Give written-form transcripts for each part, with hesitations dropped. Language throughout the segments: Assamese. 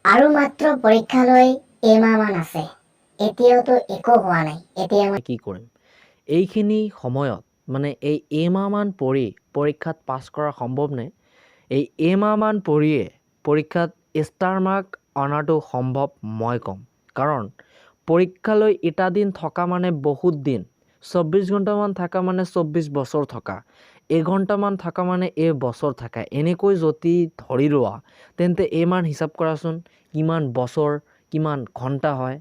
আৰু মাত্ৰ পৰীক্ষালৈ এমাহমান আছে। এতিয়াওতো একো হোৱা নাই। এতিয়া মই কি কৰিম? এইখিনি সময়ত মানে এই এমাহমান পঢ়ি পৰীক্ষাত পাছ কৰা সম্ভৱনে? এই এমাহমান পঢ়িয়ে পৰীক্ষাত ষ্টাৰ মাৰ্ক অনাটো সম্ভৱ মই ক'ম। কাৰণ পৰীক্ষালৈ এটা দিন থকা মানে বহুত দিন। 24 ঘণ্টামান থকা মানে 24 বছৰ থকা। এঘণ্টামান থকা মানে বছৰ থকা। এনেকৈ যদি ধৰি লোৱা তেন্তে এইমান হিচাপ কৰাচোন কিমান বছৰ কিমান ঘণ্টা হয়।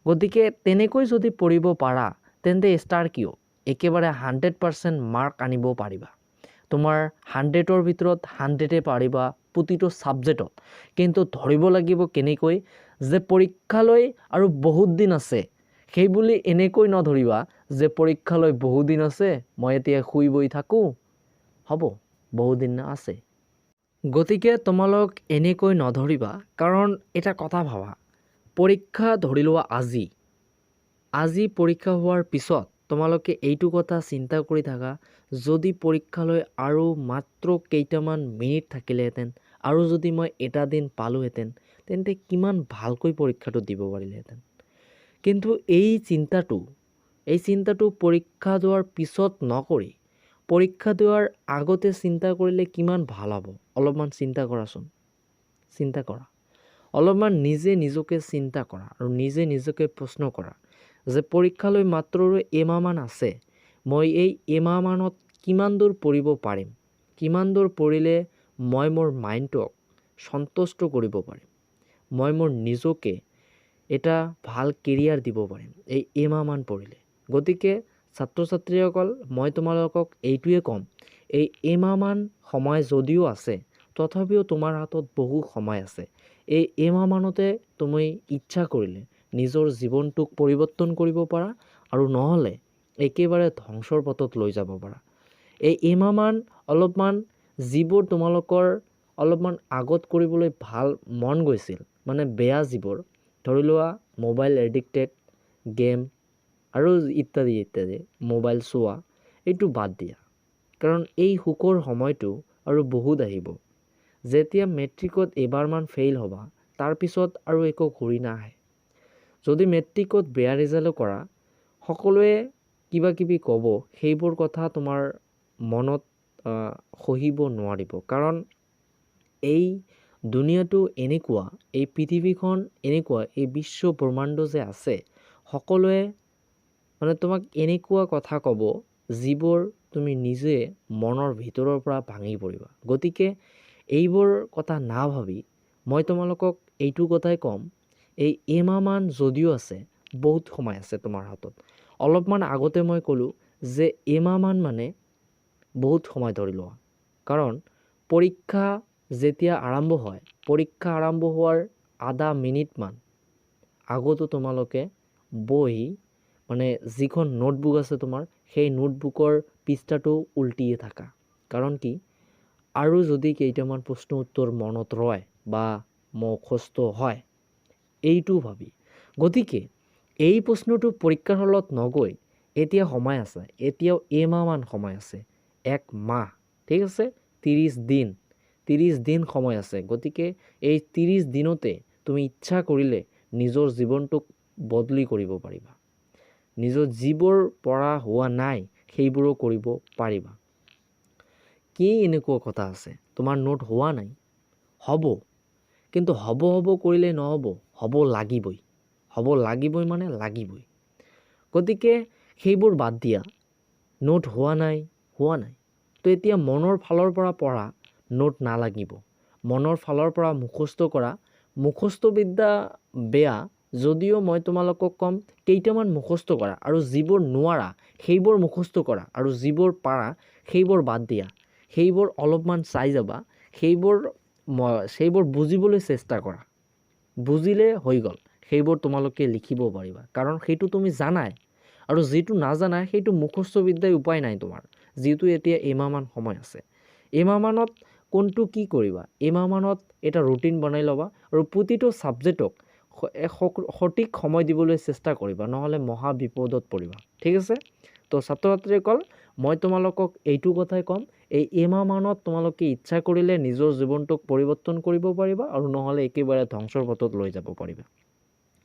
গতিকে তেনেকৈ যদি পঢ়িব পাৰা তেন্তে ষ্টাৰ কিয় একেবাৰে 100% মাৰ্ক আনিব পাৰিবা। তোমাৰ 100ৰ ভিতৰত 100এ পাৰিবা প্ৰতিটো ছাবজেক্টত। কিন্তু ধৰিব লাগিব কেনেকৈ যে পৰীক্ষালৈ আৰু বহুত দিন আছে। সেইবুলি এনেকৈ নধৰিবা যে পৰীক্ষালৈ বহুত দিন আছে মই এতিয়া শুই বহি থাকোঁ। হ'ব, বহুত দিন আছে। গতিকে তোমালোক এনেকৈ নধৰিবা। কাৰণ এটা কথা ভাবা, পৰীক্ষা ধৰি লোৱা আজি পৰীক্ষা হোৱাৰ পিছত তোমালোকে এইটো কথা চিন্তা কৰি থাকা যদি পৰীক্ষালৈ আৰু মাত্ৰ কেইটামান মিনিট থাকিলেহেঁতেন আৰু যদি মই এটা দিন পালোহেঁতেন তেন্তে কিমান ভালকৈ পৰীক্ষাটো দিব পাৰিলেহেঁতেন। কিন্তু এই চিন্তাটো পৰীক্ষা দিয়াৰ পিছত নকৰি পৰীক্ষা দিয়াৰ আগতে চিন্তা কৰিলে কিমান ভাল হ'ব। অলপমান চিন্তা কৰাচোন। চিন্তা কৰা। অলপমান নিজে নিজকে চিন্তা কৰা আৰু নিজে নিজকে প্ৰশ্ন কৰা যে পৰীক্ষালৈ মাত্ৰ এমাহমান আছে। মই এই এমাহমানত কিমান দূৰ পঢ়িব পাৰিম? কিমান দূৰ পঢ়িলে মই মোৰ মাইণ্ডটোক সন্তুষ্ট কৰিব পাৰিম? মই মোৰ নিজকে এটা ভাল কেৰিয়াৰ দিব পাৰিম এই এমাহমান পঢ়িলে। গতিকে ছাত্ৰ ছাত্ৰীসকল মই তোমালোকক এইটোৱে ক'ম, এই এমাহমান সময় যদিও আছে তথাপিও তোমাৰ হাতত বহু সময় আছে। এই এমাহমানতে তুমি ইচ্ছা কৰিলে নিজৰ জীৱনটোক পৰিৱৰ্তন কৰিব পাৰা আৰু নহ'লে একেবাৰে ধ্বংসৰ পথত লৈ যাব পাৰা। এই এমাহমান অলপমান যিবোৰ তোমালোকৰ অলপমান আগত কৰিবলৈ ভাল মন গৈছিল মানে বেয়া যিবোৰ ধৰি লোৱা মোবাইল এডিক্টেড গেম আৰু ইত্যাদি ইত্যাদি মোবাইল চোৱা এইটো বাদ দিয়া। কাৰণ এই সুখৰ সময়টো আৰু বহুত আহিব। যেতিয়া মেট্ৰিকত এবাৰমান ফেইল হ'বা তাৰপিছত আৰু একো ঘূৰি নাহে। যদি মেট্ৰিকত বেয়া ৰিজাল্ট কৰা সকলোৱে কিবা কিবি ক'ব, সেইবোৰ কথা তোমাৰ মনত সহিব নোৱাৰিব। কাৰণ এই দুনিয়াটো এনেকুৱা, এই পৃথিৱীখন এনেকুৱা, এই বিশ্ব ব্ৰহ্মাণ্ড যে আছে সকলোৱে মানে তোমাক এনেকুৱা কথা ক'ব যিবোৰ তুমি নিজে মনৰ ভিতৰৰ পৰা ভাঙি পৰিবা। গতিকে এইবোৰ কথা নাভাবি মই তোমালোকক এইটো কথাই ক'ম, এই এমাহমান যদিও আছে বহুত সময় আছে তোমাৰ হাতত। অলপমান আগতে মই ক'লোঁ যে এমাহমান মানে বহুত সময় ধৰি লোৱা। কাৰণ পৰীক্ষা যেতিয়া আৰম্ভ হয়, পৰীক্ষা আৰম্ভ হোৱাৰ আধা মিনিটমান আগতো তোমালোকে বহি মানে যিখন নোটবুক আছে তোমাৰ সেই নোটবুকৰ পৃষ্ঠাটো উল্টিয়ে থাকা। কাৰণ কি আৰু যদি কেইটামান প্ৰশ্ন উত্তৰ মনত ৰয় বা মুখস্থ হয় এইটো ভাবি। গতিকে এই প্ৰশ্নটো পৰীক্ষাৰ হলত নগৈ এতিয়া সময় আছে, এতিয়াও এমাহমান সময় আছে। 1 মাহ, ঠিক আছে, 30 দিন সময় আছে। গতিকে এই 30 দিনতে তুমি ইচ্ছা কৰিলে নিজৰ জীৱনটোক বদলি কৰিব পাৰিবা। নিজৰ যিবোৰ পঢ়া হোৱা নাই সেইবোৰো কৰিব পাৰিবা। কি এনেকুৱা কথা আছে তোমাৰ নোট হোৱা নাই? হ'ব, কিন্তু হ'ব কৰিলে নহ'ব, হ'ব লাগিবই। হ'ব লাগিবই মানে লাগিবই। গতিকে সেইবোৰ বাদ দিয়া। নোট হোৱা নাই তো এতিয়া মনৰ ফালৰ পৰা পঢ়া, নোট নালাগিব। মনৰ ফালৰ পৰা মুখস্থ কৰা। মুখস্থ বিদ্যা বেয়া যদিও মই তোমালোকক ক'ম কেইটামান মুখস্থ কৰা আৰু যিবোৰ নোৱাৰা সেইবোৰ মুখস্থ কৰা আৰু যিবোৰ পাৰা সেইবোৰ বাদ দিয়া। সেইবোৰ অলপমান চাই যাবা, সেইবোৰ বুজিবলৈ চেষ্টা কৰা। বুজিলে হৈ গ'ল, সেইবোৰ তোমালোকে লিখিব পাৰিবা। কাৰণ সেইটো তুমি জানাই আৰু যিটো নাজানা সেইটো মুখস্থ বিদ্যাই উপায় নাই তোমাৰ। যিহেতু এতিয়া এমাহমান সময় আছে, এমাহমানত কোনটো কি কৰিবা, এমাহমানত এটা ৰুটিন বনাই ল'বা আৰু প্ৰতিটো ছাবজেক্টক সঠিক সময় দিবলৈ চেষ্টা কৰিবা, নহ'লে মহা বিপদত পৰিবা। ঠিক আছে? তো ছাত্ৰ ছাত্ৰীসকল মই তোমালোকক এইটো কথাই ক'ম, এই এমাহ মানত তোমালোকে ইচ্ছা কৰিলে নিজৰ জীৱনটোক পৰিৱৰ্তন কৰিব পাৰিবা আৰু নহ'লে একেবাৰে ধ্বংসৰ পথত লৈ যাব পাৰিবা।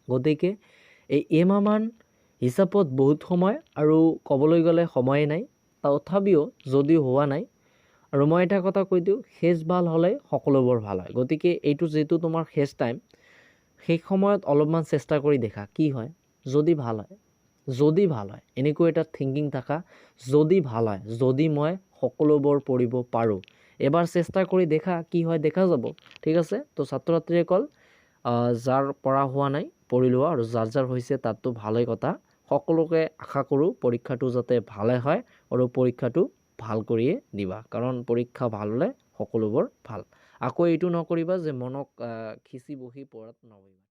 গতিকে এই এমাহ মান হিচাপত বহুত সময় আৰু ক'বলৈ গ'লে সময়ে নাই, তথাপিও যদিও হোৱা নাই, আৰু মই এটা কথা কৈ দিওঁ, শেষ ভাল হ'লে সকলোবোৰ ভাল হয়। গতিকে এইটো যিটো তোমাৰ শেষ টাইম, সেই সময়ত অলপমান চেষ্টা কৰি দেখা কি হয়। যদি ভাল হয় এনেকৈ এটা থিংকিং থাকা, যদি ভাল হয়, যদি মই সকলোবোৰ পঢ়িব পাৰোঁ, এবাৰ চেষ্টা কৰি দেখা কি হয়, দেখা যাব। ঠিক আছে, তো ছাত্ৰ ছাত্ৰীসকল, যাৰ পঢ়া হোৱা নাই পঢ়ি লোৱা, আৰু যাৰ হৈছে তাততো ভালেই কথা। সকলোকে আশা কৰোঁ পৰীক্ষাটো যাতে ভালে হয় আৰু পৰীক্ষাটো ভাল কৰিয়ে দিবা, কাৰণ পৰীক্ষা ভাল হ'লে সকলোবোৰ ভাল। আকৌ এইটো নকৰিবা যে মনক খিচি বহি পঢ়াত নবহিবা।